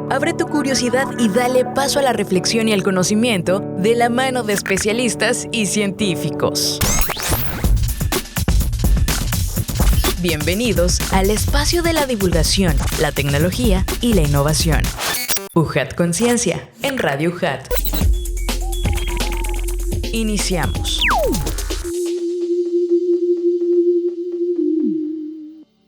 Abre tu curiosidad y dale paso a la reflexión y al conocimiento de la mano de especialistas y científicos. Bienvenidos al espacio de la divulgación, la tecnología y la innovación. UJAT Conciencia, en Radio UJAT. Iniciamos.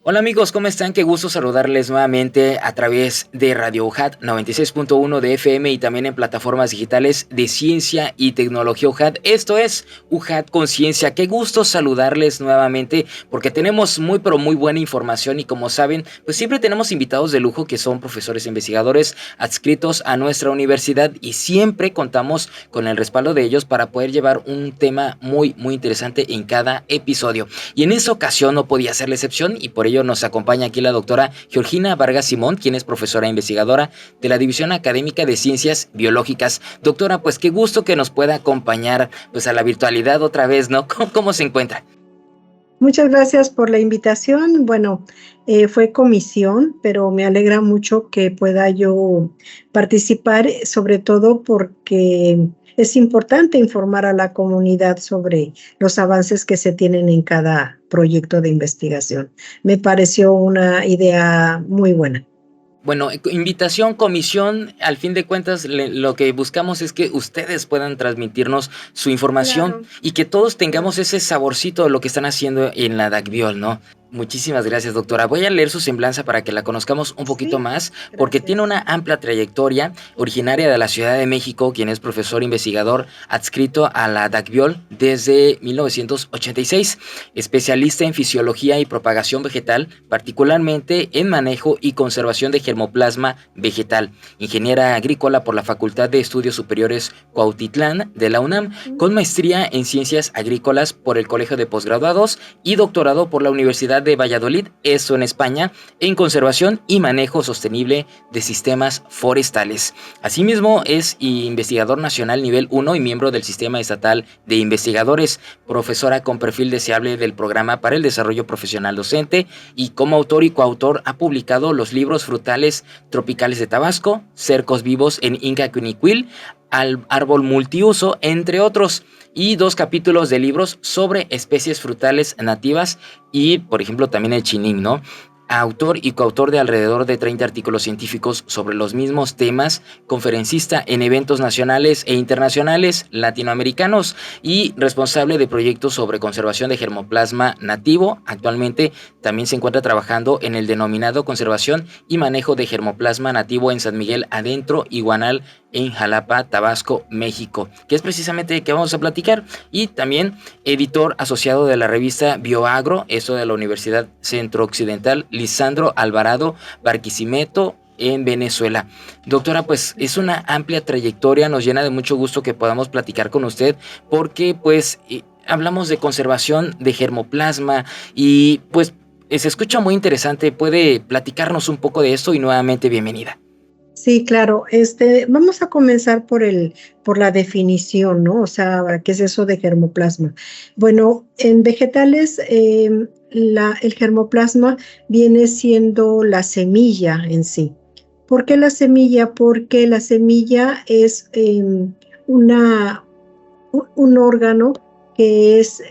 Hola amigos, ¿cómo están? Qué gusto saludarles nuevamente a través de Radio UJAT 96.1 de FM y también en plataformas digitales de Ciencia y Tecnología UJAT. Esto es UJAT Conciencia. Qué gusto saludarles nuevamente porque tenemos muy buena información y como saben, pues siempre tenemos invitados de lujo que son profesores e investigadores adscritos a nuestra universidad y siempre contamos con el respaldo de ellos para poder llevar un tema muy interesante en cada episodio. Y en esta ocasión no podía ser la excepción y por ello nos acompaña aquí la doctora Georgina Vargas Simón, quien es profesora e investigadora de la División Académica de Ciencias Biológicas. Doctora, pues qué gusto que nos pueda acompañar pues a la virtualidad otra vez, ¿no? ¿Cómo se encuentra? Muchas gracias por la invitación. Bueno, fue comisión, pero me alegra mucho que pueda yo participar, sobre todo porque es importante informar a la comunidad sobre los avances que se tienen en cada proyecto de investigación. Me pareció una idea muy buena. Bueno, invitación, comisión, al fin de cuentas lo que buscamos es que ustedes puedan transmitirnos su información, claro, y que todos tengamos ese saborcito de lo que están haciendo en la DACBIOL, ¿no? Muchísimas gracias, doctora. Voy a leer su semblanza para que la conozcamos un poquito más, porque tiene una amplia trayectoria, originaria de la Ciudad de México, quien es profesor investigador adscrito a la DACBIOL desde 1986, especialista en fisiología y propagación vegetal, particularmente en manejo y conservación de germoplasma vegetal, ingeniera agrícola por la Facultad de Estudios Superiores Cuautitlán de la UNAM, con maestría en ciencias agrícolas por el Colegio de Posgraduados y doctorado por la Universidad de Valladolid, esto en España, en conservación y manejo sostenible de sistemas forestales. Asimismo, es investigador nacional nivel 1 y miembro del Sistema Estatal de Investigadores, profesora con perfil deseable del Programa para el Desarrollo Profesional Docente y como autor y coautor ha publicado los libros Frutales Tropicales de Tabasco, Cercos Vivos en Inca Quiniquil, Árbol Multiuso, entre otros, y 2 capítulos de libros sobre especies frutales nativas y, por ejemplo, también el chinín, ¿no? Autor y coautor de alrededor de 30 artículos científicos sobre los mismos temas, conferencista en eventos nacionales e internacionales latinoamericanos y responsable de proyectos sobre conservación de germoplasma nativo. Actualmente también se encuentra trabajando en el denominado conservación y manejo de germoplasma nativo en San Miguel Adentro y Guanal en Jalapa, Tabasco, México, que es precisamente de que vamos a platicar, y también editor asociado de la revista Bioagro, esto de la Universidad Centro Occidental Lisandro Alvarado Barquisimeto en Venezuela. Doctora, pues es una amplia trayectoria, nos llena de mucho gusto que podamos platicar con usted, porque pues hablamos de conservación de germoplasma y pues se escucha muy interesante. ¿Puede platicarnos un poco de esto? Y nuevamente bienvenida. Sí, claro. Vamos a comenzar por la definición, ¿no? O sea, ¿qué es eso de germoplasma? Bueno, en vegetales, el germoplasma viene siendo la semilla en sí. ¿Por qué la semilla? Porque la semilla es un órgano que es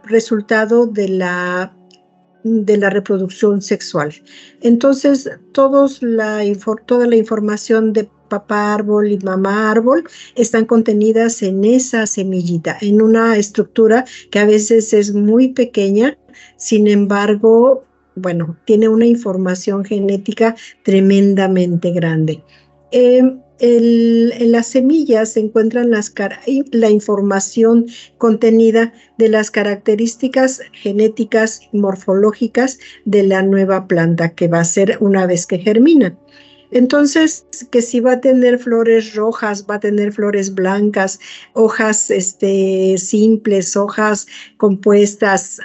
resultado de la reproducción sexual. Entonces, toda la información de papá árbol y mamá árbol están contenidas en esa semillita, en una estructura que a veces es muy pequeña, sin embargo, bueno, tiene una información genética tremendamente grande. En las semillas se encuentran la información contenida de las características genéticas y morfológicas de la nueva planta que va a ser una vez que germina. Entonces, que si va a tener flores rojas, va a tener flores blancas, hojas simples, hojas compuestas,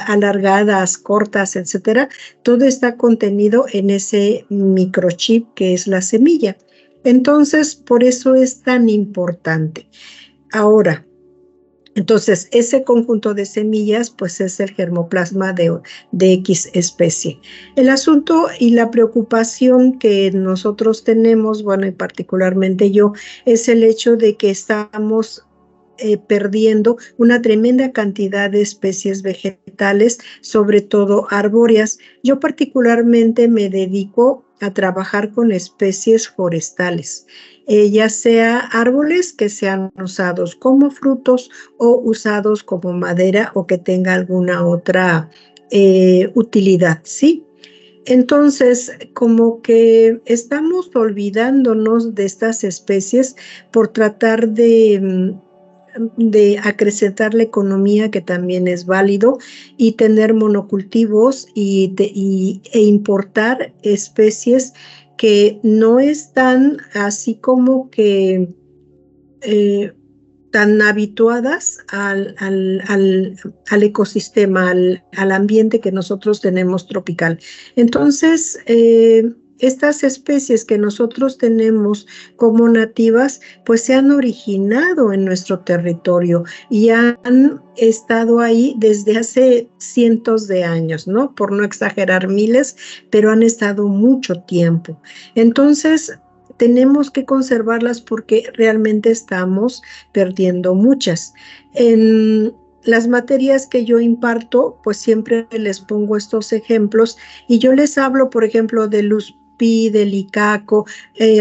alargadas, cortas, etcétera, todo está contenido en ese microchip que es la semilla. Entonces, por eso es tan importante. Ahora, Entonces, ese conjunto de semillas, pues es el germoplasma de X especie. El asunto y la preocupación que nosotros tenemos, bueno, y particularmente yo, es el hecho de que estamos perdiendo una tremenda cantidad de especies vegetales, sobre todo arbóreas. Yo particularmente me dedico a trabajar con especies forestales, ya sea árboles que sean usados como frutos o usados como madera o que tenga alguna otra utilidad, ¿sí? Entonces, como que estamos olvidándonos de estas especies por tratar de acrecentar la economía, que también es válido, y tener monocultivos e importar especies que no están así como que eh, tan habituadas al ecosistema, al ambiente que nosotros tenemos tropical. Entonces, estas especies que nosotros tenemos como nativas, pues se han originado en nuestro territorio y han estado ahí desde hace cientos de años, ¿no? Por no exagerar miles, pero han estado mucho tiempo. Entonces, tenemos que conservarlas porque realmente estamos perdiendo muchas. En las materias que yo imparto, pues siempre les pongo estos ejemplos y yo les hablo, por ejemplo, del Luzpi, del Icaco,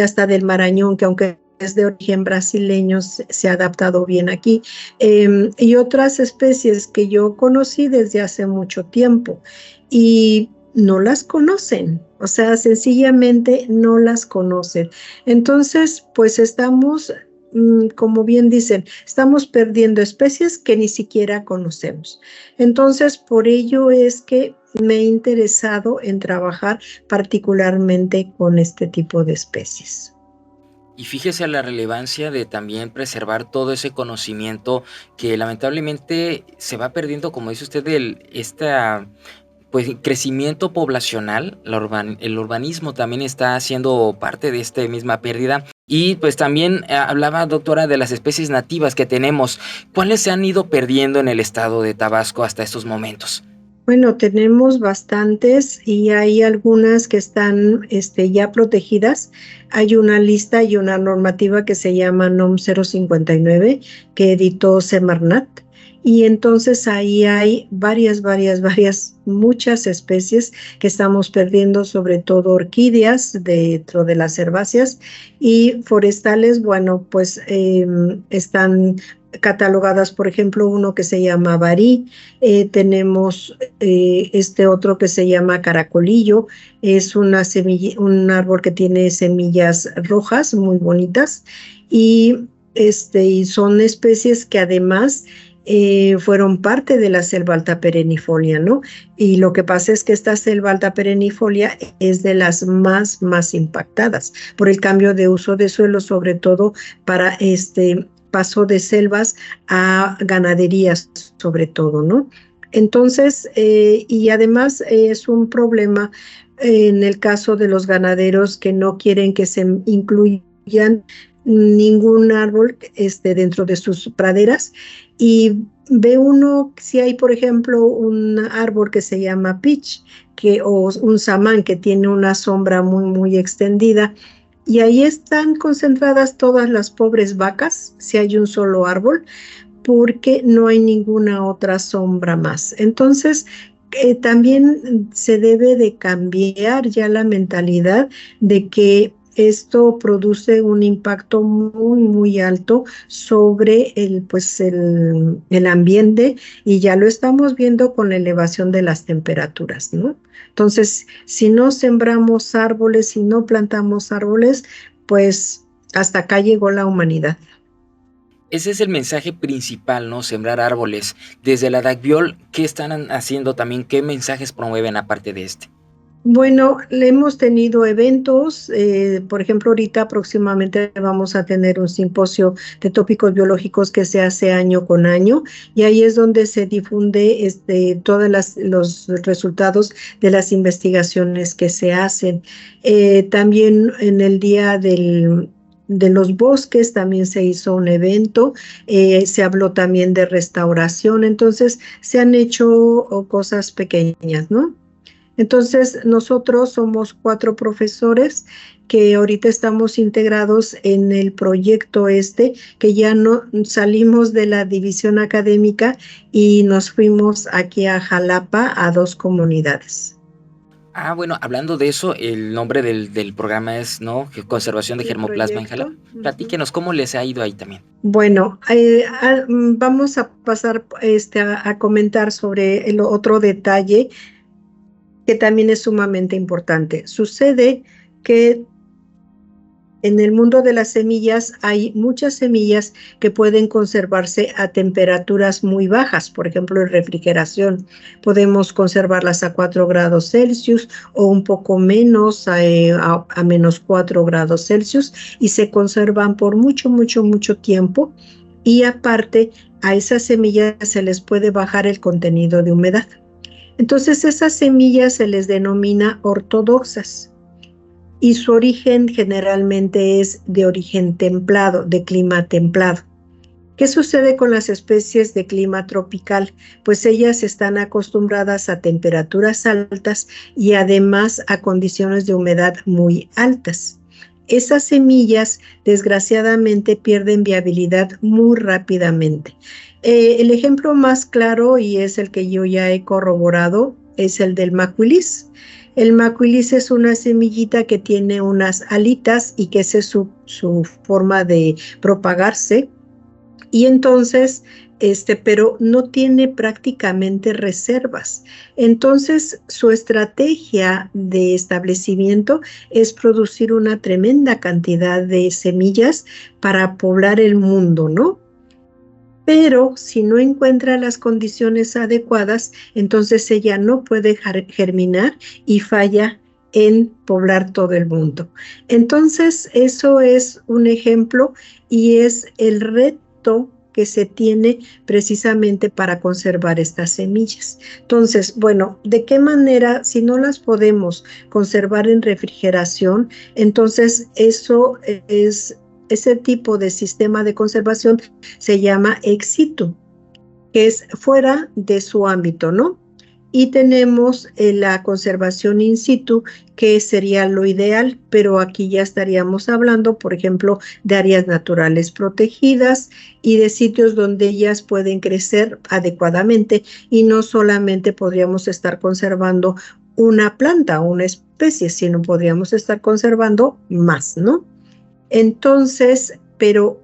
hasta del Marañón, que aunque es de origen brasileño, se ha adaptado bien aquí, y otras especies que yo conocí desde hace mucho tiempo y no las conocen, o sea, sencillamente no las conocen. Entonces, pues estamos, como bien dicen, estamos perdiendo especies que ni siquiera conocemos. Entonces, por ello es que me he interesado en trabajar particularmente con este tipo de especies. Y fíjese la relevancia de también preservar todo ese conocimiento que lamentablemente se va perdiendo, como dice usted, pues crecimiento poblacional. El urbanismo también está haciendo parte de esta misma pérdida. Y pues también hablaba, doctora, de las especies nativas que tenemos. ¿Cuáles se han ido perdiendo en el estado de Tabasco hasta estos momentos? Bueno, tenemos bastantes y hay algunas que están ya protegidas. Hay una lista y una normativa que se llama NOM 059 que editó Semarnat. Y entonces ahí hay muchas especies que estamos perdiendo, sobre todo orquídeas dentro de las herbáceas y forestales, bueno, pues están catalogadas, por ejemplo, uno que se llama barí, tenemos este otro que se llama caracolillo, es un árbol que tiene semillas rojas muy bonitas y son especies que además fueron parte de la selva alta perennifolia, ¿no? Y lo que pasa es que esta selva alta perennifolia es de las más impactadas por el cambio de uso de suelo, sobre todo para paso de selvas a ganaderías, sobre todo, ¿no? Entonces, y además es un problema en el caso de los ganaderos que no quieren que se incluyan ningún árbol dentro de sus praderas y ve uno si hay, por ejemplo, un árbol que se llama pitch o un samán que tiene una sombra muy extendida y ahí están concentradas todas las pobres vacas, si hay un solo árbol, porque no hay ninguna otra sombra más. Entonces, también se debe de cambiar ya la mentalidad de que esto produce un impacto muy alto sobre el ambiente y ya lo estamos viendo con la elevación de las temperaturas, ¿no? Entonces, si no sembramos árboles, si no plantamos árboles, pues hasta acá llegó la humanidad. Ese es el mensaje principal, ¿no? Sembrar árboles. Desde la DACBIOL, ¿qué están haciendo también? ¿Qué mensajes promueven aparte de este? Bueno, le hemos tenido eventos, por ejemplo, ahorita próximamente vamos a tener un simposio de tópicos biológicos que se hace año con año y ahí es donde se difunde todos los resultados de las investigaciones que se hacen. También en el día los bosques, también se hizo un evento, se habló también de restauración, entonces se han hecho cosas pequeñas, ¿no? Entonces, nosotros somos 4 profesores que ahorita estamos integrados en el proyecto que ya no salimos de la división académica y nos fuimos aquí a Jalapa a 2 comunidades. Ah, bueno, hablando de eso, el nombre del programa es, ¿no? Conservación de germoplasma en Jalapa. Platíquenos, ¿cómo les ha ido ahí también? Bueno, vamos a pasar a comentar sobre el otro detalle que también es sumamente importante. Sucede que en el mundo de las semillas hay muchas semillas que pueden conservarse a temperaturas muy bajas, por ejemplo, en refrigeración. Podemos conservarlas a 4 grados Celsius o un poco menos, a menos 4 grados Celsius, y se conservan por mucho tiempo. Y aparte, a esas semillas se les puede bajar el contenido de humedad. Entonces, esas semillas se les denomina ortodoxas y su origen generalmente es de origen templado, de clima templado. ¿Qué sucede con las especies de clima tropical? Pues ellas están acostumbradas a temperaturas altas y además a condiciones de humedad muy altas. Esas semillas, desgraciadamente, pierden viabilidad muy rápidamente. El ejemplo más claro, y es el que yo ya he corroborado, es el del macuilis. El macuilis es una semillita que tiene unas alitas y que esa es su forma de propagarse. Y entonces, pero no tiene prácticamente reservas. Entonces, su estrategia de establecimiento es producir una tremenda cantidad de semillas para poblar el mundo, ¿no? Pero si no encuentra las condiciones adecuadas, entonces ella no puede germinar y falla en poblar todo el mundo. Entonces, eso es un ejemplo y es el reto que se tiene precisamente para conservar estas semillas. Entonces, bueno, ¿de qué manera, si no las podemos conservar en refrigeración, entonces eso es... Ese tipo de sistema de conservación se llama ex situ, que es fuera de su ámbito, ¿no? Y tenemos la conservación in situ, que sería lo ideal, pero aquí ya estaríamos hablando, por ejemplo, de áreas naturales protegidas y de sitios donde ellas pueden crecer adecuadamente y no solamente podríamos estar conservando una planta o una especie, sino podríamos estar conservando más, ¿no? Entonces, pero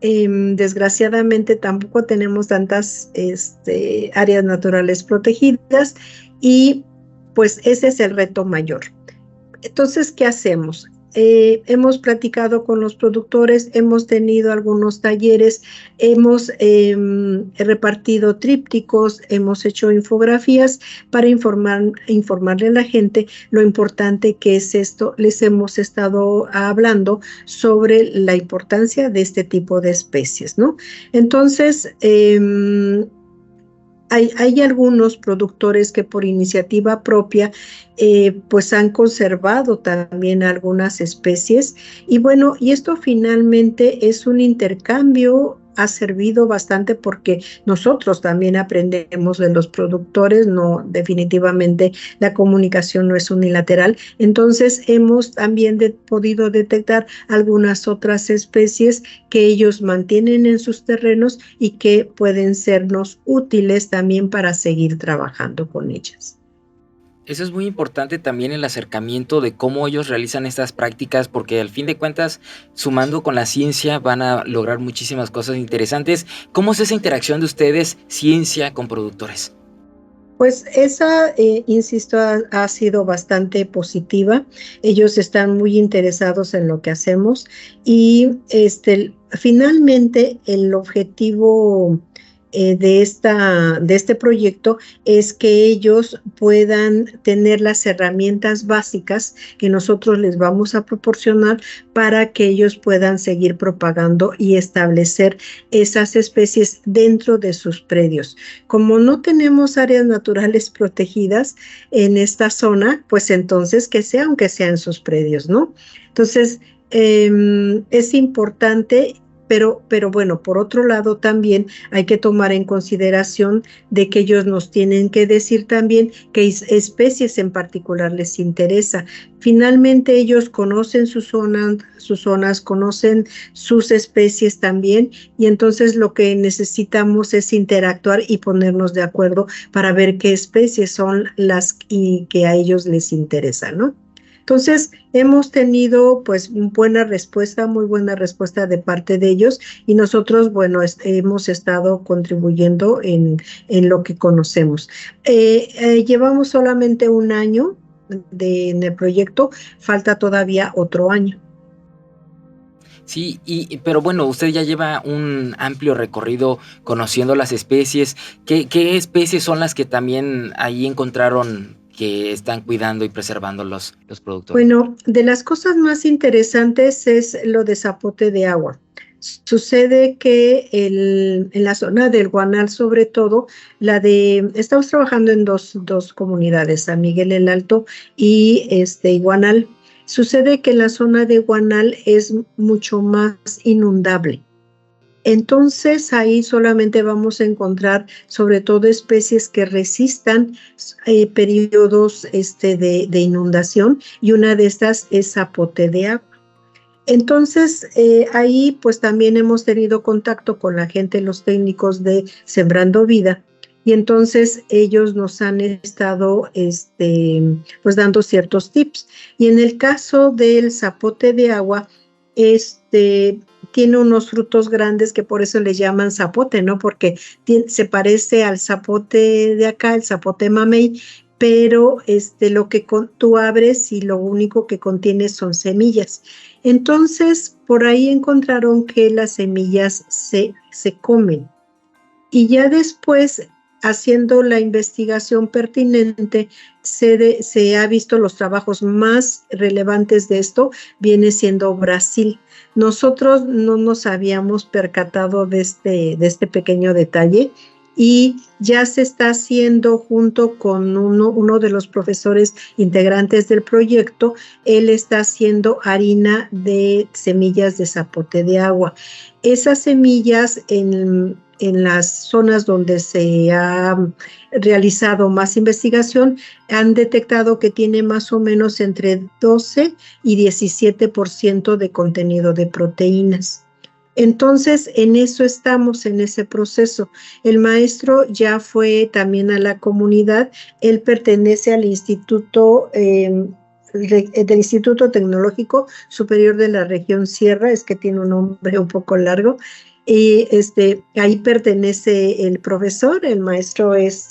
desgraciadamente tampoco tenemos tantas áreas naturales protegidas y pues ese es el reto mayor. Entonces, ¿qué hacemos? Hemos platicado con los productores, hemos tenido algunos talleres, hemos repartido trípticos, hemos hecho infografías para informarle a la gente lo importante que es esto. Les hemos estado hablando sobre la importancia de este tipo de especies, ¿no? Entonces, hay algunos productores que por iniciativa propia pues han conservado también algunas especies y bueno, y esto finalmente es un intercambio, ha servido bastante porque nosotros también aprendemos de los productores, no, definitivamente la comunicación no es unilateral, entonces hemos también podido detectar algunas otras especies que ellos mantienen en sus terrenos y que pueden sernos útiles también para seguir trabajando con ellas. Eso es muy importante también el acercamiento de cómo ellos realizan estas prácticas, porque al fin de cuentas, sumando con la ciencia, van a lograr muchísimas cosas interesantes. ¿Cómo es esa interacción de ustedes, ciencia con productores? Pues esa, insisto, ha sido bastante positiva. Ellos están muy interesados en lo que hacemos y finalmente el objetivo de este proyecto es que ellos puedan tener las herramientas básicas que nosotros les vamos a proporcionar para que ellos puedan seguir propagando y establecer esas especies dentro de sus predios. Como no tenemos áreas naturales protegidas en esta zona, pues entonces que sea, aunque sea en sus predios, ¿no? Entonces, es importante. Pero bueno, por otro lado también hay que tomar en consideración de que ellos nos tienen que decir también qué especies en particular les interesa. Finalmente ellos conocen sus zonas, conocen sus especies también, y entonces lo que necesitamos es interactuar y ponernos de acuerdo para ver qué especies son las que a ellos les interesan, ¿no? Entonces, hemos tenido pues buena respuesta, muy buena respuesta de parte de ellos, y nosotros, bueno, hemos estado contribuyendo en lo que conocemos. Llevamos solamente un año en el proyecto, falta todavía otro año. Sí, pero bueno, usted ya lleva un amplio recorrido conociendo las especies. ¿Qué especies son las que también ahí encontraron que están cuidando y preservando los productores? Bueno, de las cosas más interesantes es lo de zapote de agua. Sucede que en la zona del Guanal, sobre todo, estamos trabajando en dos comunidades, San Miguel el Alto y Guanal. Sucede que la zona de Guanal es mucho más inundable. Entonces ahí solamente vamos a encontrar sobre todo especies que resistan periodos de inundación, y una de estas es zapote de agua. Entonces ahí pues también hemos tenido contacto con la gente, los técnicos de Sembrando Vida, y entonces ellos nos han estado pues dando ciertos tips. Y en el caso del zapote de agua, tiene unos frutos grandes que por eso le llaman zapote, ¿no? Porque se parece al zapote de acá, el zapote mamey, pero lo que tú abres y lo único que contiene son semillas. Entonces, por ahí encontraron que las semillas se comen. Y ya después, haciendo la investigación pertinente, se ha visto los trabajos más relevantes de esto, viene siendo Brasil. Nosotros no nos habíamos percatado de este pequeño detalle, y ya se está haciendo junto con uno de los profesores integrantes del proyecto. Él está haciendo harina de semillas de zapote de agua. Esas semillas en las zonas donde se ha realizado más investigación, han detectado que tiene más o menos entre 12 y 17% de contenido de proteínas. Entonces, en eso estamos, en ese proceso. El maestro ya fue también a la comunidad. Él pertenece al Instituto del Instituto Tecnológico Superior de la Región Sierra, es que tiene un nombre un poco largo, y ahí pertenece el profesor, el maestro es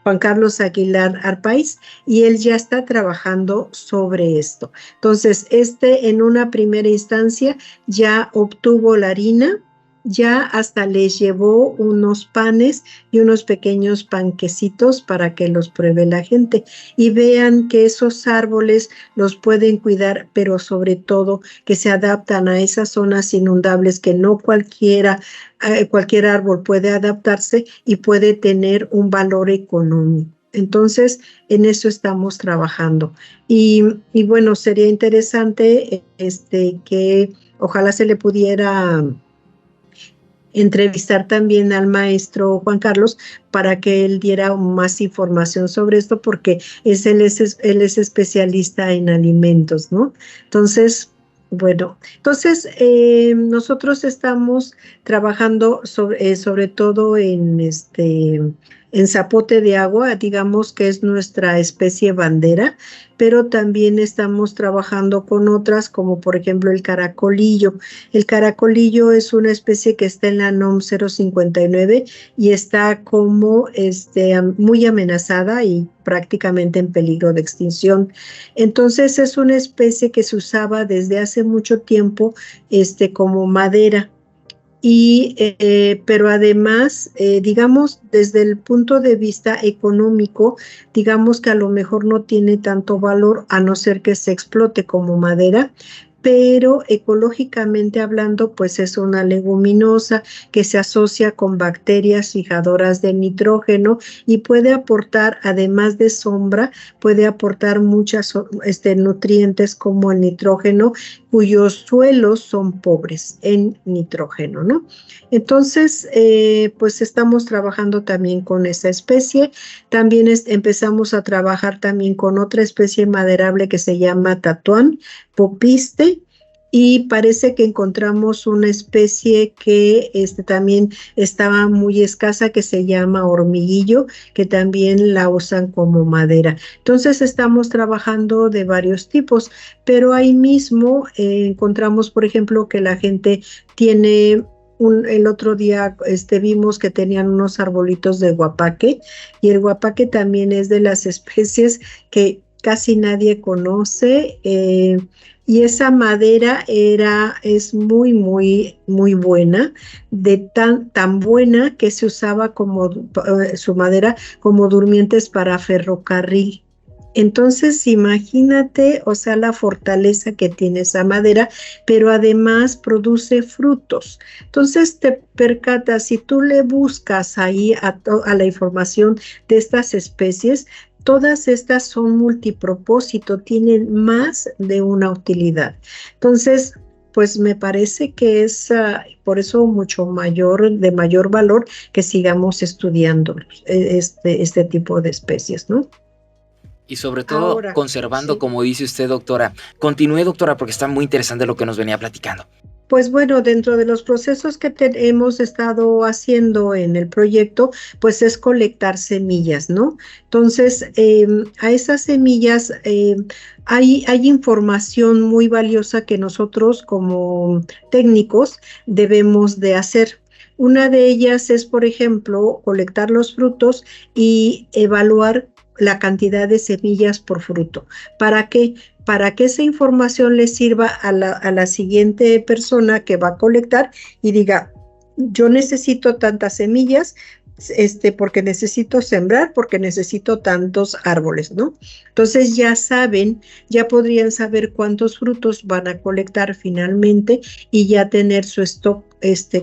Juan Carlos Aguilar Arpaiz, y él ya está trabajando sobre esto. Entonces, en una primera instancia ya obtuvo la harina, ya hasta les llevó unos panes y unos pequeños panquecitos para que los pruebe la gente y vean que esos árboles los pueden cuidar, pero sobre todo que se adaptan a esas zonas inundables que no cualquier árbol puede adaptarse y puede tener un valor económico. Entonces, en eso estamos trabajando. Y bueno, sería interesante que ojalá se le pudiera entrevistar también al maestro Juan Carlos para que él diera más información sobre esto, porque él es especialista en alimentos, ¿no? Entonces, bueno, nosotros estamos trabajando sobre todo en zapote de agua, digamos que es nuestra especie bandera, pero también estamos trabajando con otras, como por ejemplo el caracolillo. El caracolillo es una especie que está en la NOM 059 y está como muy amenazada y prácticamente en peligro de extinción. Entonces es una especie que se usaba desde hace mucho tiempo como madera. Pero además, digamos, desde el punto de vista económico, digamos que a lo mejor no tiene tanto valor, a no ser que se explote como madera, pero ecológicamente hablando, pues es una leguminosa que se asocia con bacterias fijadoras de nitrógeno y puede aportar, además de sombra, puede aportar muchos nutrientes como el nitrógeno, cuyos suelos son pobres en nitrógeno, ¿no? Entonces, pues estamos trabajando también con esa especie. También empezamos a trabajar también con otra especie maderable que se llama tatuán, popiste, y parece que encontramos una especie que también estaba muy escasa, que se llama hormiguillo, que también la usan como madera. Entonces estamos trabajando de varios tipos, pero ahí mismo encontramos, por ejemplo, que la gente tiene el otro día vimos que tenían unos arbolitos de guapaque, y el guapaque también es de las especies que casi nadie conoce, y esa madera es muy, muy, muy buena, tan buena que se usaba como su madera como durmientes para ferrocarril. Entonces, imagínate, o sea, la fortaleza que tiene esa madera, pero además produce frutos. Entonces, te percatas, si tú le buscas ahí a la información de estas especies, todas estas son multipropósito, tienen más de una utilidad. Entonces, pues me parece que es por eso de mayor valor que sigamos estudiando este tipo de especies, ¿no? Y sobre todo Ahora, conservando, sí. como dice usted, doctora. Continúe, doctora, porque está muy interesante lo que nos venía platicando. Pues bueno, dentro de los procesos que hemos estado haciendo en el proyecto, pues es colectar semillas, ¿no? Entonces, a esas semillas hay información muy valiosa que nosotros como técnicos debemos de hacer. Una de ellas es, por ejemplo, colectar los frutos y evaluar la cantidad de semillas por fruto. ¿Para qué? Para que esa información le sirva a la siguiente persona que va a colectar y diga, yo necesito tantas semillas, porque necesito sembrar, porque necesito tantos árboles, ¿no? Entonces ya podrían saber cuántos frutos van a colectar finalmente y ya tener su stock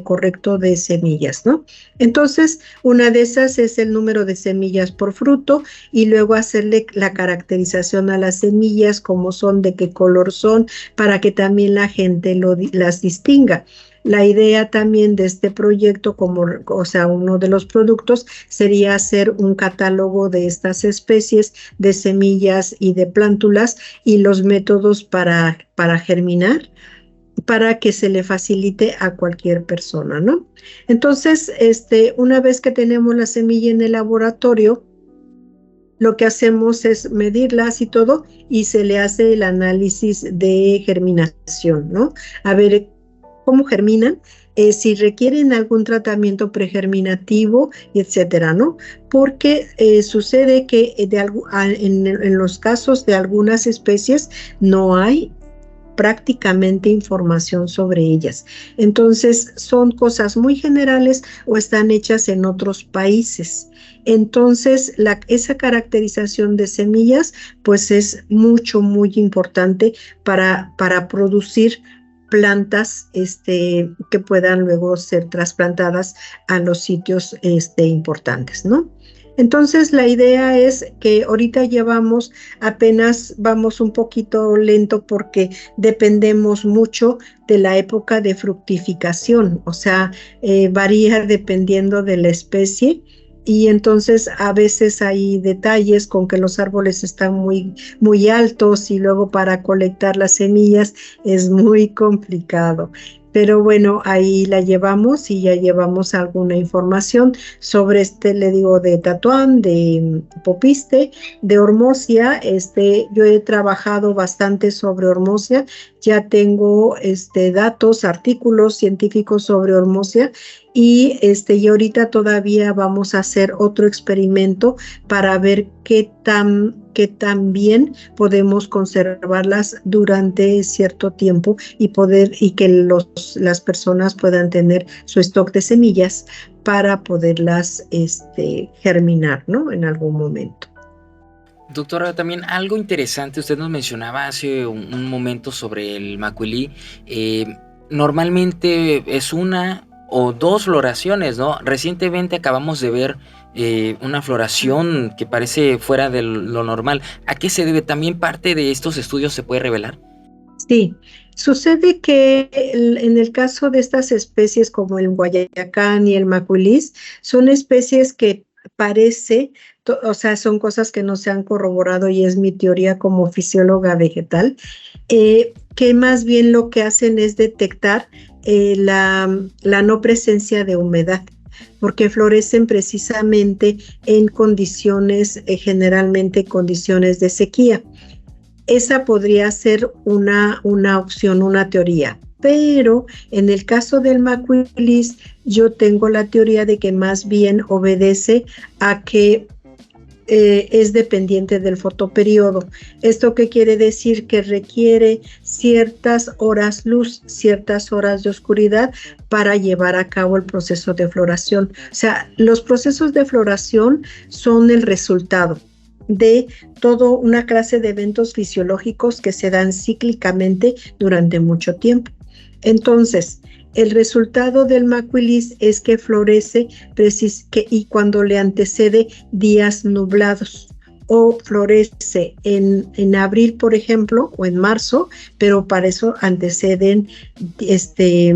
correcto de semillas, ¿no? Entonces, una de esas es el número de semillas por fruto y luego hacerle la caracterización a las semillas, cómo son, de qué color son, para que también la gente las distinga. La idea también de este proyecto, uno de los productos, sería hacer un catálogo de estas especies de semillas y de plántulas y los métodos para germinar, para que se le facilite a cualquier persona, ¿no? Entonces, una vez que tenemos la semilla en el laboratorio, lo que hacemos es medirlas y todo, y se le hace el análisis de germinación, ¿no? A ver cómo germinan, si requieren algún tratamiento pregerminativo, etcétera, ¿no? Porque sucede que en los casos de algunas especies no hay prácticamente información sobre ellas. Entonces, son cosas muy generales o están hechas en otros países. Entonces, esa caracterización de semillas, pues es muy importante para producir plantas que puedan luego ser trasplantadas a los sitios importantes, ¿no? Entonces, la idea es que ahorita apenas vamos un poquito lento porque dependemos mucho de la época de fructificación, o sea, varía dependiendo de la especie. Y entonces a veces hay detalles con que los árboles están muy altos y luego para colectar las semillas es muy complicado. Pero bueno, ahí la llevamos y ya llevamos alguna información sobre le digo, de tatuán, de popiste, de hormosia. Yo he trabajado bastante sobre hormosia, ya tengo datos, artículos científicos sobre hormosia. Y ahorita todavía vamos a hacer otro experimento para ver qué tan bien podemos conservarlas durante cierto tiempo y que las personas puedan tener su stock de semillas para poderlas germinar, ¿no? En algún momento. Doctora, también algo interesante, usted nos mencionaba hace un momento sobre el macuilí. Normalmente es una o dos floraciones, ¿no? Recientemente acabamos de ver una floración que parece fuera de lo normal. ¿A qué se debe? ¿También parte de estos estudios se puede revelar? Sí, sucede que en el caso de estas especies como el guayacán y el macuilis, son especies que parece, o sea, son cosas que no se han corroborado y es mi teoría como fisióloga vegetal, que más bien lo que hacen es detectar la no presencia de humedad, porque florecen precisamente en condiciones, generalmente condiciones de sequía. Esa podría ser una opción, una teoría. Pero en el caso del macuilis, yo tengo la teoría de que más bien obedece a que es dependiente del fotoperiodo. ¿Esto qué quiere decir? Que requiere ciertas horas luz, ciertas horas de oscuridad para llevar a cabo el proceso de floración. O sea, los procesos de floración son el resultado de toda una clase de eventos fisiológicos que se dan cíclicamente durante mucho tiempo. Entonces, el resultado del macuilis es que florece y cuando le antecede días nublados, o florece en abril, por ejemplo, o en marzo, pero para eso anteceden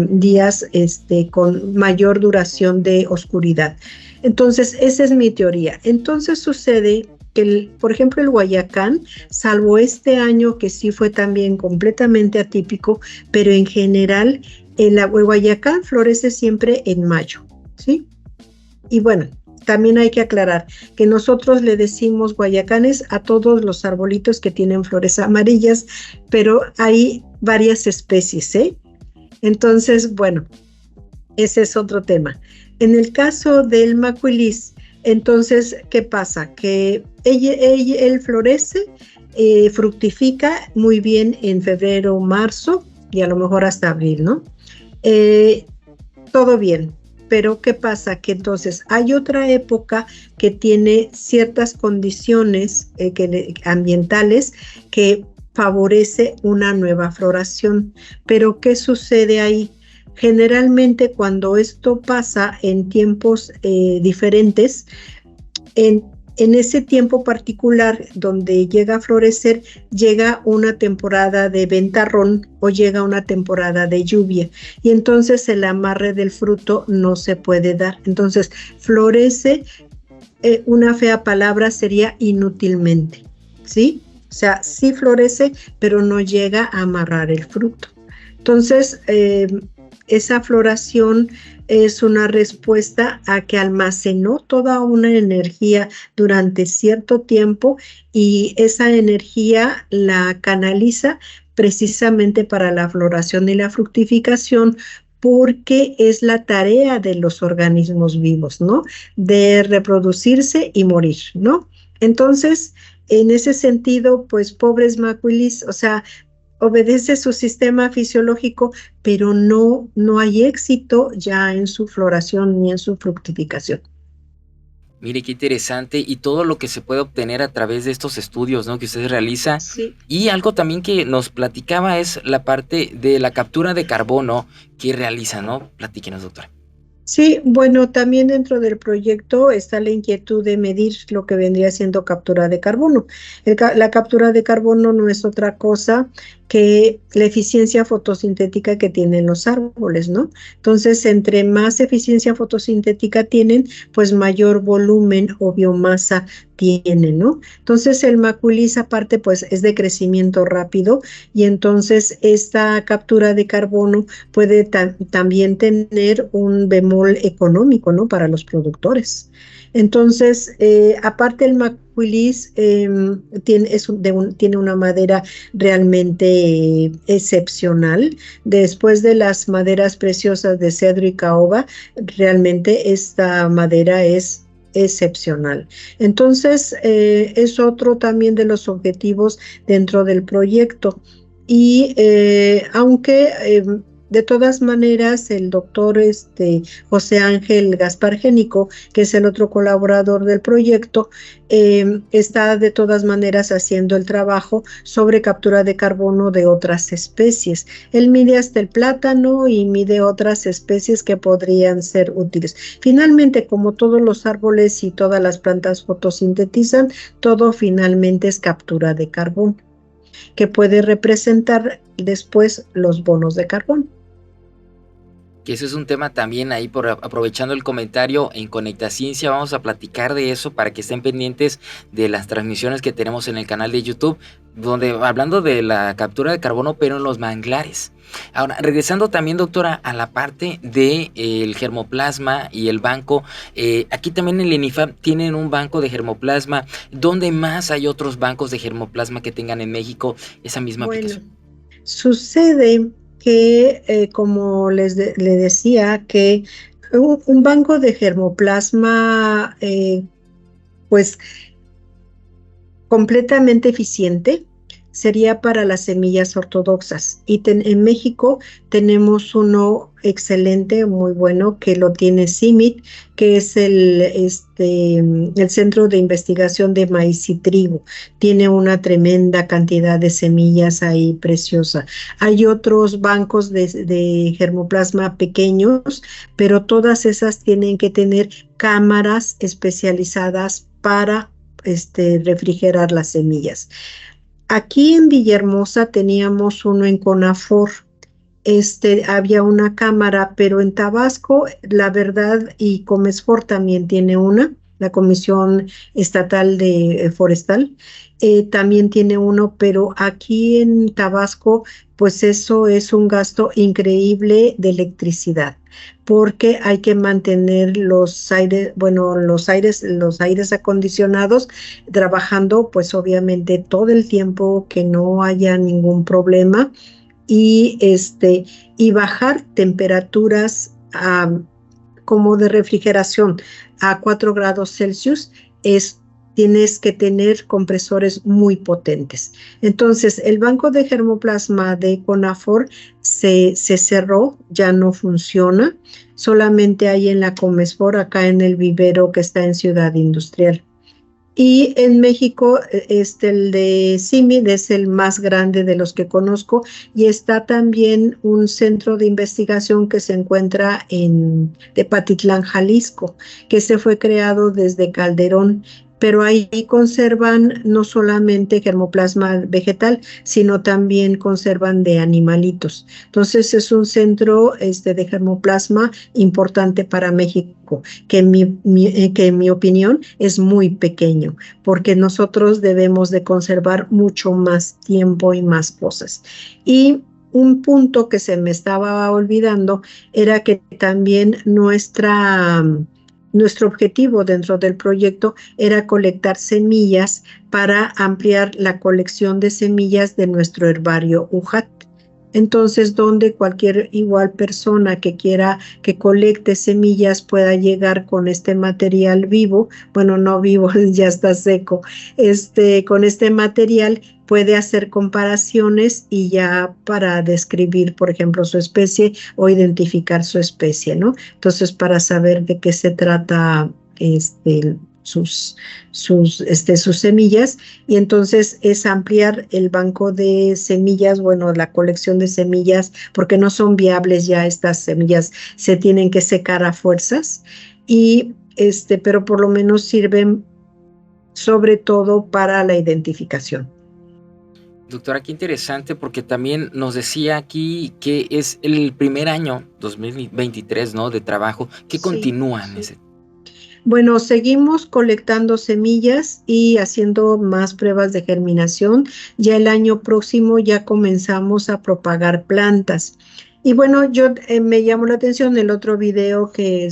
días con mayor duración de oscuridad. Entonces, esa es mi teoría. Entonces sucede que, por ejemplo, el guayacán, salvo este año que sí fue también completamente atípico, pero en general el guayacán florece siempre en mayo, ¿sí? Y bueno, también hay que aclarar que nosotros le decimos guayacanes a todos los arbolitos que tienen flores amarillas, pero hay varias especies, ¿eh? Entonces, bueno, ese es otro tema. En el caso del macuilis, entonces, ¿qué pasa? Que él florece, fructifica muy bien en febrero, marzo y a lo mejor hasta abril, ¿no? Todo bien, pero ¿qué pasa? Que entonces hay otra época que tiene ciertas condiciones ambientales que favorece una nueva floración. Pero ¿qué sucede ahí? Generalmente cuando esto pasa en tiempos diferentes, en ese tiempo particular donde llega a florecer, llega una temporada de ventarrón o llega una temporada de lluvia y entonces el amarre del fruto no se puede dar. Entonces florece, una fea palabra sería inútilmente, ¿sí? O sea, sí florece, pero no llega a amarrar el fruto. Entonces, esa floración es una respuesta a que almacenó toda una energía durante cierto tiempo y esa energía la canaliza precisamente para la floración y la fructificación, porque es la tarea de los organismos vivos, ¿no? De reproducirse y morir, ¿no? Entonces, en ese sentido, pues pobres macuilis, o sea, obedece su sistema fisiológico, pero no hay éxito ya en su floración ni en su fructificación. Mire, qué interesante y todo lo que se puede obtener a través de estos estudios, ¿no?, que usted realiza. Sí. Y algo también que nos platicaba es la parte de la captura de carbono que realiza, ¿no? Platíquenos, doctora. Sí, bueno, también dentro del proyecto está la inquietud de medir lo que vendría siendo captura de carbono. La captura de carbono no es otra cosa que la eficiencia fotosintética que tienen los árboles, ¿no? Entonces, entre más eficiencia fotosintética tienen, pues mayor volumen o biomasa tienen, ¿no? Entonces, el macuilis aparte, pues es de crecimiento rápido y entonces esta captura de carbono puede también tener un bemol económico, ¿no? Para los productores. Entonces, aparte el macuilis tiene una madera realmente excepcional. Después de las maderas preciosas de cedro y caoba, realmente esta madera es excepcional. Entonces, es otro también de los objetivos dentro del proyecto. Y aunque De todas maneras, el doctor José Ángel Gaspar Génico, que es el otro colaborador del proyecto, está de todas maneras haciendo el trabajo sobre captura de carbono de otras especies. Él mide hasta el plátano y mide otras especies que podrían ser útiles. Finalmente, como todos los árboles y todas las plantas fotosintetizan, todo finalmente es captura de carbono, que puede representar después los bonos de carbono. Que ese es un tema también ahí, aprovechando el comentario en Conecta Ciencia, vamos a platicar de eso para que estén pendientes de las transmisiones que tenemos en el canal de YouTube, donde hablando de la captura de carbono, pero en los manglares. Ahora, regresando también, doctora, a la parte del germoplasma y el banco, aquí también en el INIFAP tienen un banco de germoplasma. ¿Dónde más hay otros bancos de germoplasma que tengan en México esa misma aplicación? Sucede que, como le decía, que un banco de germoplasma, pues, completamente eficiente sería para las semillas ortodoxas. Y en México tenemos uno excelente, muy bueno, que lo tiene CIMIT, que es el Centro de Investigación de Maíz y Trigo. Tiene una tremenda cantidad de semillas ahí preciosa. Hay otros bancos de germoplasma pequeños, pero todas esas tienen que tener cámaras especializadas para refrigerar las semillas. Aquí en Villahermosa teníamos uno en CONAFOR, había una cámara, pero en Tabasco, la verdad, y Comesfor también tiene una, la Comisión Estatal de Forestal, también tiene uno, pero aquí en Tabasco, pues eso es un gasto increíble de electricidad, porque hay que mantener los aires acondicionados trabajando, pues obviamente todo el tiempo, que no haya ningún problema, y bajar temperaturas como de refrigeración a 4 grados Celsius tienes que tener compresores muy potentes. Entonces, el banco de germoplasma de CONAFOR se cerró, ya no funciona, solamente hay en la Comesfor, acá en el vivero que está en Ciudad Industrial. Y en México, el de CIMID es el más grande de los que conozco, y está también un centro de investigación que se encuentra en Tepatitlán, Jalisco, que se fue creado desde Calderón, pero ahí conservan no solamente germoplasma vegetal, sino también conservan de animalitos. Entonces es un centro de germoplasma importante para México, que en mi opinión es muy pequeño, porque nosotros debemos de conservar mucho más tiempo y más cosas. Y un punto que se me estaba olvidando era que también nuestro objetivo dentro del proyecto era colectar semillas para ampliar la colección de semillas de nuestro herbario UJAT. Entonces, donde cualquier igual persona que quiera que colecte semillas pueda llegar con este material vivo, bueno, no vivo, ya está seco, con este material puede hacer comparaciones y ya para describir, por ejemplo, su especie o identificar su especie, ¿no? Entonces, para saber de qué se trata sus semillas, y entonces es ampliar el banco de semillas, bueno, la colección de semillas, porque no son viables ya estas semillas, se tienen que secar a fuerzas, y pero por lo menos sirven sobre todo para la identificación. Doctora, qué interesante, porque también nos decía aquí que es el primer año, 2023, ¿no?, de trabajo. ¿Qué continúa en ese? Bueno, seguimos colectando semillas y haciendo más pruebas de germinación. Ya el año próximo ya comenzamos a propagar plantas. Y bueno, yo me llamó la atención el otro video que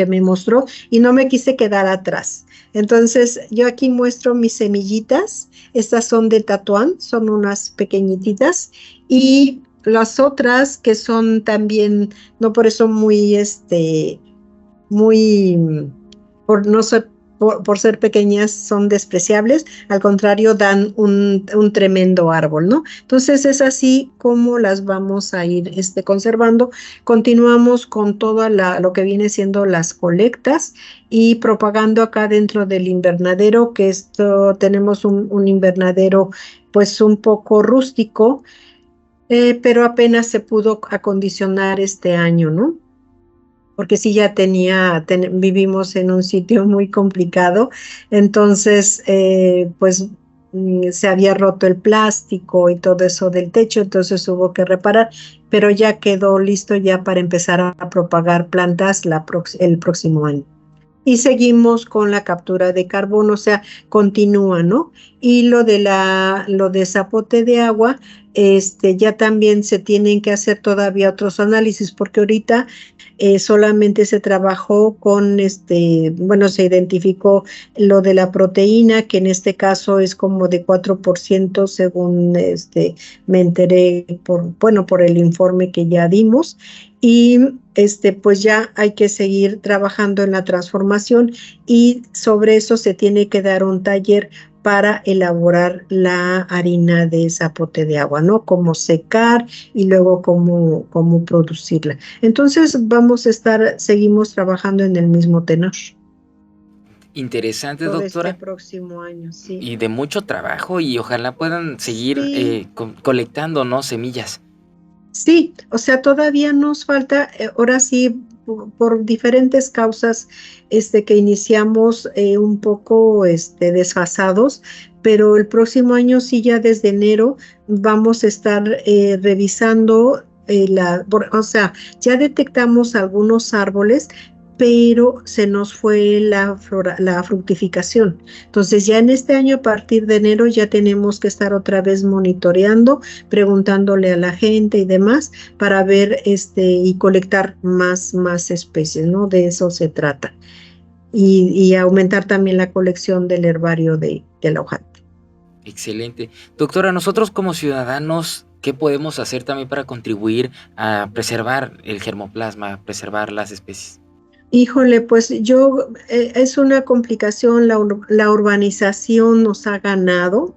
me mostró, y no me quise quedar atrás. Entonces, yo aquí muestro mis semillitas. Estas son de tatuán, son unas pequeñitas, y las otras que son también, no por eso muy, por por ser pequeñas son despreciables, al contrario dan un tremendo árbol, ¿no? Entonces es así como las vamos a ir conservando. Continuamos con todo lo que viene siendo las colectas y propagando acá dentro del invernadero, que tenemos un invernadero pues un poco rústico, pero apenas se pudo acondicionar este año, ¿no? Porque sí ya vivimos en un sitio muy complicado, entonces pues se había roto el plástico y todo eso del techo, entonces hubo que reparar, pero ya quedó listo ya para empezar a propagar plantas el próximo año. Y seguimos con la captura de carbono, o sea, continúa, ¿no? Y lo de zapote de agua, ya también se tienen que hacer todavía otros análisis, porque ahorita solamente se trabajó con bueno, se identificó lo de la proteína, que en este caso es como de 4% según me enteré por el informe que ya dimos. Y pues ya hay que seguir trabajando en la transformación y sobre eso se tiene que dar un taller para elaborar la harina de zapote de agua, ¿no? Cómo secar y luego cómo producirla. Entonces seguimos trabajando en el mismo tenor. Interesante, Todo doctora. próximo año, sí. Y de mucho trabajo y ojalá puedan seguir Sí. colectando, ¿no? Semillas. Sí, o sea, todavía nos falta, ahora sí, por diferentes causas, que iniciamos un poco desfasados, pero el próximo año sí, ya desde enero vamos a estar revisando o sea, ya detectamos algunos árboles, pero se nos fue la fructificación. Entonces ya en este año, a partir de enero, ya tenemos que estar otra vez monitoreando, preguntándole a la gente y demás para ver y colectar más especies, ¿no? De eso se trata. Y aumentar también la colección del herbario de la hojaldre. Excelente. Doctora, nosotros como ciudadanos, ¿qué podemos hacer también para contribuir a preservar el germoplasma, a preservar las especies? Híjole, pues es una complicación, la urbanización nos ha ganado.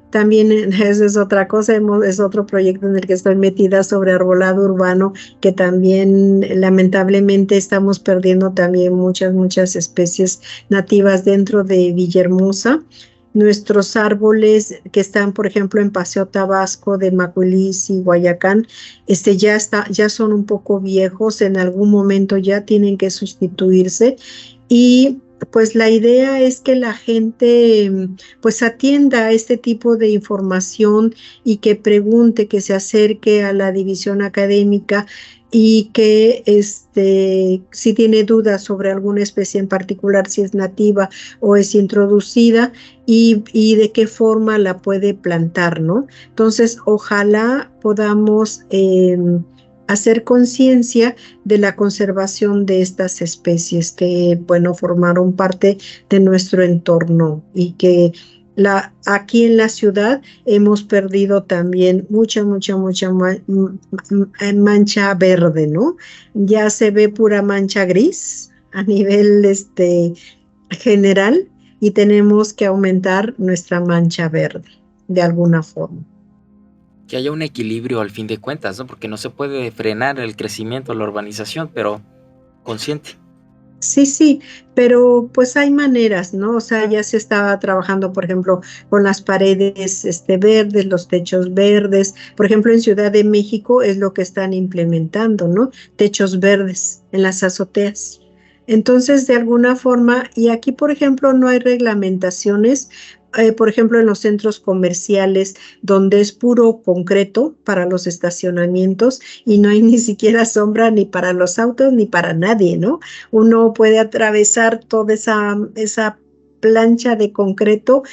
También esa es otra cosa, es otro proyecto en el que estoy metida sobre arbolado urbano, que también lamentablemente estamos perdiendo también muchas especies nativas dentro de Villahermosa. Nuestros árboles que están, por ejemplo, en Paseo Tabasco de Macuilis y Guayacán, ya son un poco viejos, en algún momento ya tienen que sustituirse y pues la idea es que la gente pues atienda a este tipo de información y que pregunte, que se acerque a la división académica y que si tiene dudas sobre alguna especie en particular, si es nativa o es introducida y de qué forma la puede plantar, ¿no? Entonces, ojalá podamos hacer conciencia de la conservación de estas especies que, bueno, formaron parte de nuestro entorno y que aquí en la ciudad hemos perdido también mucha mancha verde, ¿no? Ya se ve pura mancha gris a nivel general y tenemos que aumentar nuestra mancha verde de alguna forma. Que haya un equilibrio al fin de cuentas, ¿no? Porque no se puede frenar el crecimiento, la urbanización, pero consciente. Sí, pero pues hay maneras, ¿no? O sea, ya se estaba trabajando, por ejemplo, con las paredes verdes, los techos verdes. Por ejemplo, en Ciudad de México es lo que están implementando, ¿no? Techos verdes en las azoteas. Entonces, de alguna forma, y aquí, por ejemplo, no hay reglamentaciones, por ejemplo, en los centros comerciales, donde es puro concreto para los estacionamientos y no hay ni siquiera sombra ni para los autos ni para nadie, ¿no? Uno puede atravesar toda esa plancha de concreto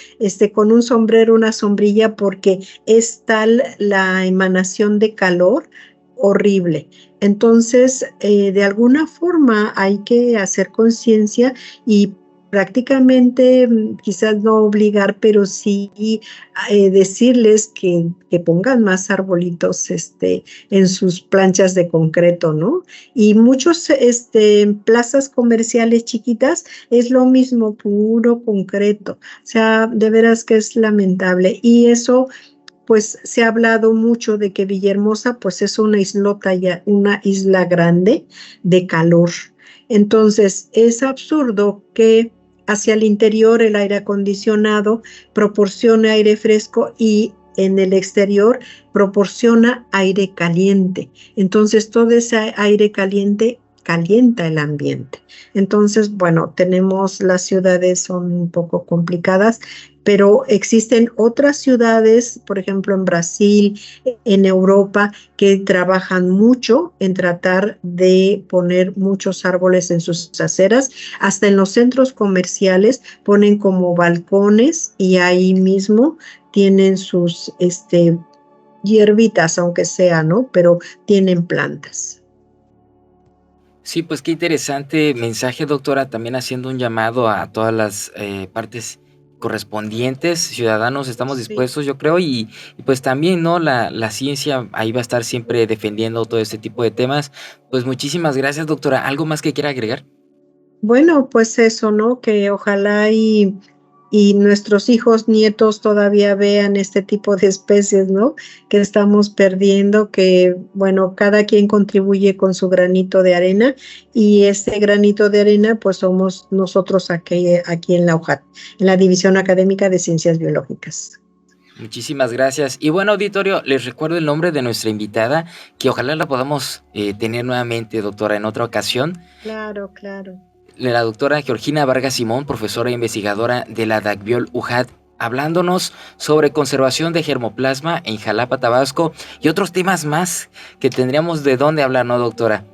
con un sombrero, una sombrilla, porque es tal la emanación de calor horrible. Entonces, de alguna forma hay que hacer conciencia y prácticamente quizás no obligar, pero sí decirles que pongan más arbolitos en sus planchas de concreto, ¿no? Y muchos plazas comerciales chiquitas es lo mismo, puro concreto. O sea, de veras que es lamentable. Y eso, pues se ha hablado mucho de que Villahermosa pues es una islota ya, una isla grande de calor. Entonces es absurdo que hacia el interior el aire acondicionado proporcione aire fresco y en el exterior proporciona aire caliente. Entonces todo ese aire caliente calienta el ambiente. Entonces, bueno, las ciudades son un poco complicadas, pero existen otras ciudades, por ejemplo en Brasil, en Europa, que trabajan mucho en tratar de poner muchos árboles en sus aceras, hasta en los centros comerciales ponen como balcones y ahí mismo tienen sus hierbitas, aunque sea, ¿no? Pero tienen plantas. Sí, pues qué interesante mensaje, doctora, también haciendo un llamado a todas las partes correspondientes, ciudadanos, estamos Sí. dispuestos, yo creo, y pues también, ¿no? La ciencia ahí va a estar siempre defendiendo todo este tipo de temas. Pues muchísimas gracias, doctora. ¿Algo más que quiera agregar? Bueno, pues eso, ¿no? Que ojalá y nuestros hijos, nietos todavía vean este tipo de especies, ¿no? Que estamos perdiendo, que, bueno, cada quien contribuye con su granito de arena y este granito de arena, pues somos nosotros aquí en la UJAT, en la División Académica de Ciencias Biológicas. Muchísimas gracias. Y bueno, auditorio, les recuerdo el nombre de nuestra invitada, que ojalá la podamos tener nuevamente, doctora, en otra ocasión. Claro, claro. La doctora Georgina Vargas Simón, profesora e investigadora de la DACBIOL UJAT, hablándonos sobre conservación de germoplasma en Jalapa, Tabasco, y otros temas más que tendríamos de dónde hablar, ¿no, doctora?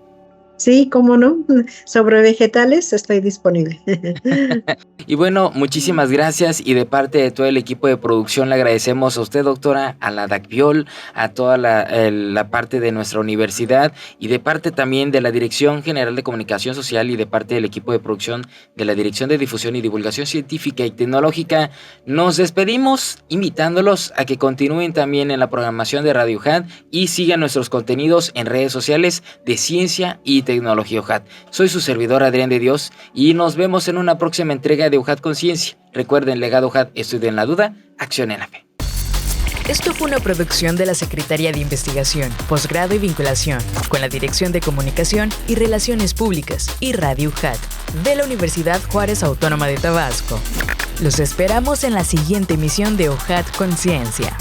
Sí, cómo no, sobre vegetales estoy disponible. Y bueno, muchísimas gracias, y de parte de todo el equipo de producción le agradecemos a usted, doctora, a la DACBIOL, a toda la parte de nuestra universidad, y de parte también de la Dirección General de Comunicación Social y de parte del equipo de producción de la Dirección de Difusión y Divulgación Científica y Tecnológica. Nos despedimos invitándolos a que continúen también en la programación de Radio UJAT y sigan nuestros contenidos en redes sociales de Ciencia y Tecnología UJAT. Soy su servidor Adrián de Dios y nos vemos en una próxima entrega de UJAT Conciencia. Recuerden, legado UJAT, estudien la duda, acción en la fe. Esto fue una producción de la Secretaría de Investigación, Posgrado y Vinculación, con la Dirección de Comunicación y Relaciones Públicas y Radio UJAT, de la Universidad Juárez Autónoma de Tabasco. Los esperamos en la siguiente emisión de UJAT Conciencia.